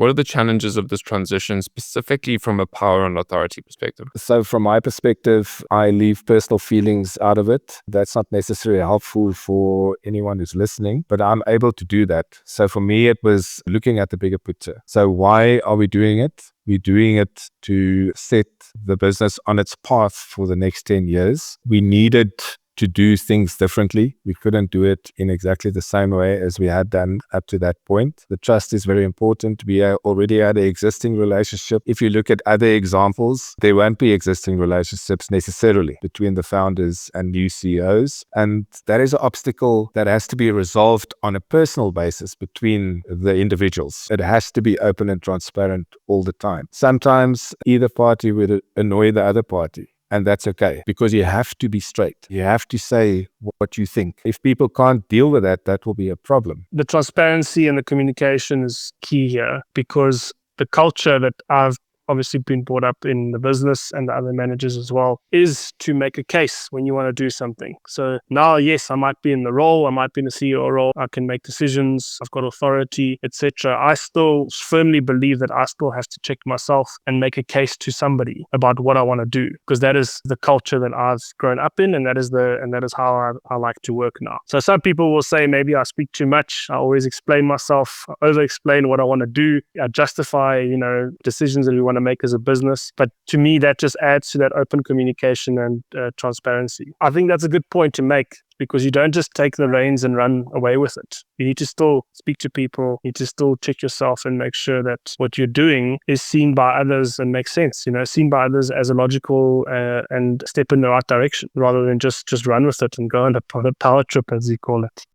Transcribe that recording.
What are the challenges of this transition, specifically from a power and authority perspective? So from my perspective, I leave personal feelings out of it. That's not necessarily helpful for anyone who's listening, but I'm able to do that. So for me, it was looking at the bigger picture. So why are we doing it? We're doing it to set the business on its path for the next 10 years. We needed to do things differently. We couldn't do it in exactly the same way as we had done up to that point. The trust is very important. We already had an existing relationship. If you look at other examples, there won't be existing relationships necessarily between the founders and new CEOs. And that is an obstacle that has to be resolved on a personal basis between the individuals. It has to be open and transparent all the time. Sometimes either party would annoy the other party. And that's okay, because you have to be straight. You have to say what you think. If people can't deal with that, that will be a problem. The transparency and the communication is key here, because the culture that I've obviously been brought up in the business and the other managers as well is to make a case when you want to do something. So now, yes, I might be in the role, I might be in the CEO role, I can make decisions, I've got authority, etc. I still firmly believe that I still have to check myself and make a case to somebody about what I want to do, because that is the culture that I've grown up in, and that is how I like to work now. So some people will say maybe I speak too much, I always explain myself, I over-explain what I want to do, I justify, decisions that we want to make as a business. But to me, that just adds to that open communication and transparency. I think that's a good point to make, because you don't just take the reins and run away with it. You need to still speak to people, you need to still check yourself and make sure that what you're doing is seen by others and makes sense, seen by others as a logical and step in the right direction, rather than just run with it and go on a power trip, as you call it.